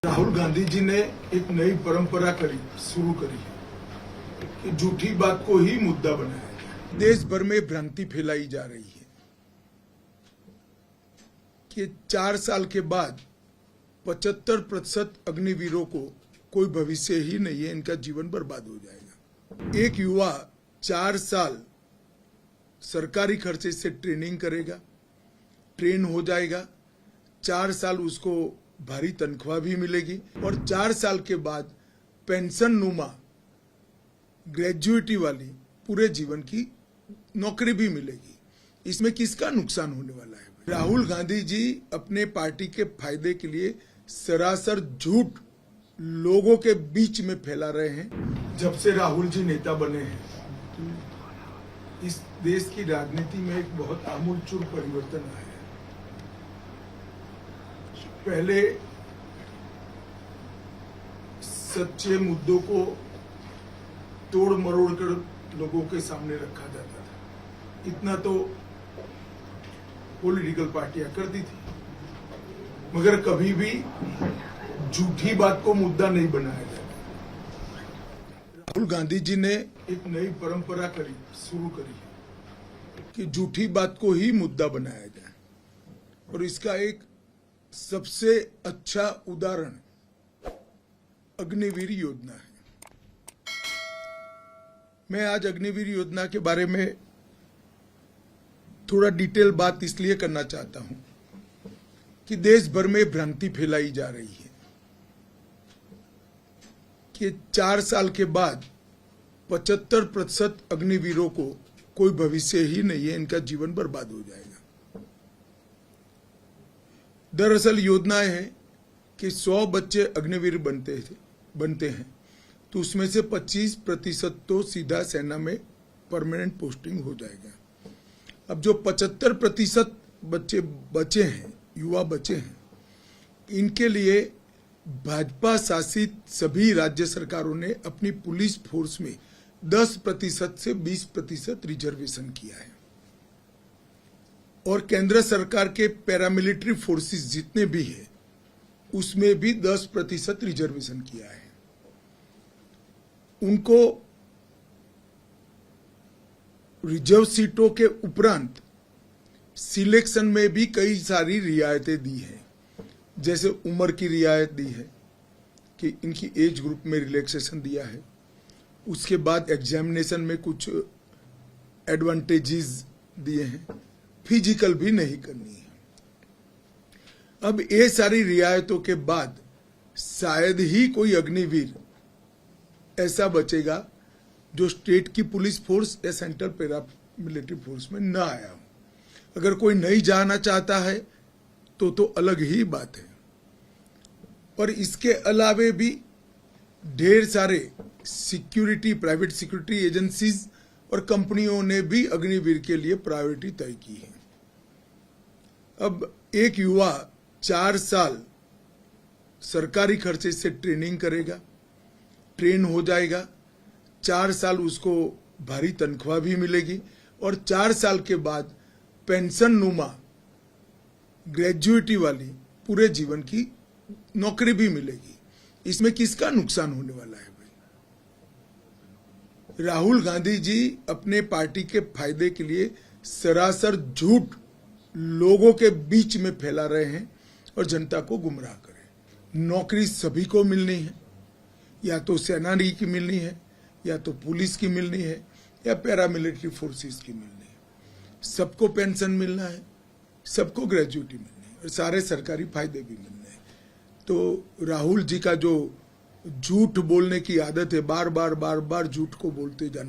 राहुल गांधी जी ने एक नई परंपरा शुरू करी है कि झूठी बात को ही मुद्दा बनाया जाए। देश भर में भ्रांति फैलाई जा रही है कि 4 साल के बाद 75% अग्निवीरों को कोई भविष्य ही नहीं है, इनका जीवन बर्बाद हो जाएगा। एक युवा 4 साल सरकारी खर्चे से ट्रेनिंग करेगा, ट्रेन हो जाएगा, 4 साल उसको भारी तनख्वाह भी मिलेगी और 4 साल के बाद पेंशन नुमा ग्रेजुएटी वाली पूरे जीवन की नौकरी भी मिलेगी। इसमें किसका नुकसान होने वाला है? राहुल गांधी जी अपने पार्टी के फायदे के लिए सरासर झूठ लोगों के बीच में फैला रहे हैं। जब से राहुल जी नेता बने हैं इस देश की राजनीति में एक बहुत आमूलचूल परिवर्तन आया है। पहले सच्चे मुद्दों को तोड़ मरोड़ कर लोगों के सामने रखा जाता था। इतना तो पॉलिटिकल पार्टियां करती थी, मगर कभी भी झूठी बात को मुद्दा नहीं बनाया जाता। राहुल गांधी जी ने एक नई परंपरा शुरू करी है कि झूठी बात को ही मुद्दा बनाया जाए, और इसका एक सबसे अच्छा उदाहरण अग्निवीर योजना है। मैं आज अग्निवीर योजना के बारे में थोड़ा डिटेल बात इसलिए करना चाहता हूं कि देश भर में भ्रांति फैलाई जा रही है कि 4 साल के बाद 75% अग्निवीरों को कोई भविष्य ही नहीं है, इनका जीवन बर्बाद हो जाएगा। दरअसल योजना है कि 100 बच्चे अग्निवीर बनते हैं तो उसमें से 25% तो सीधा सेना में परमानेंट पोस्टिंग हो जाएगा। अब जो 75% बच्चे बचे हैं, युवा बचे हैं, इनके लिए भाजपा शासित सभी राज्य सरकारों ने अपनी पुलिस फोर्स में 10% से 20% रिजर्वेशन किया है, और केंद्र सरकार के पैरामिलिट्री फोर्सेस जितने भी हैं उसमें भी 10% रिजर्वेशन किया है। उनको रिजर्व सीटों के उपरांत सिलेक्शन में भी कई सारी रियायतें दी हैं, जैसे उम्र की रियायत दी है कि इनकी एज ग्रुप में रिलैक्सेशन दिया है। उसके बाद एग्जामिनेशन में कुछ एडवांटेजेस दिए हैं, फिजिकल भी नहीं करनी है। अब ये सारी रियायतों के बाद शायद ही कोई अग्निवीर ऐसा बचेगा जो स्टेट की पुलिस फोर्स या सेंट्रल पैरामिलिट्री फोर्स में न आया हो। अगर कोई नहीं जाना चाहता है तो अलग ही बात है। और इसके अलावे भी ढेर सारे प्राइवेट सिक्योरिटी एजेंसीज और कंपनियों ने भी अग्निवीर के लिए प्रायोरिटी तय की है। अब एक युवा 4 साल सरकारी खर्चे से ट्रेनिंग करेगा, ट्रेन हो जाएगा, 4 साल उसको भारी तनख्वाह भी मिलेगी और 4 साल के बाद पेंशन नुमा ग्रेजुएटी वाली पूरे जीवन की नौकरी भी मिलेगी। इसमें किसका नुकसान होने वाला है भाई? राहुल गांधी जी अपने पार्टी के फायदे के लिए सरासर झूठ लोगों के बीच में फैला रहे हैं और जनता को गुमराह करें। नौकरी सभी को मिलनी है, या तो सेनानी की मिलनी है, या तो पुलिस की मिलनी है, या पैरामिलिट्री फोर्सेस की मिलनी है। सबको पेंशन मिलना है, सबको ग्रेजुएटी मिलनी है और सारे सरकारी फायदे भी मिलने हैं। तो राहुल जी का जो झूठ बोलने की आदत है, बार बार झूठ को बोलते जाना,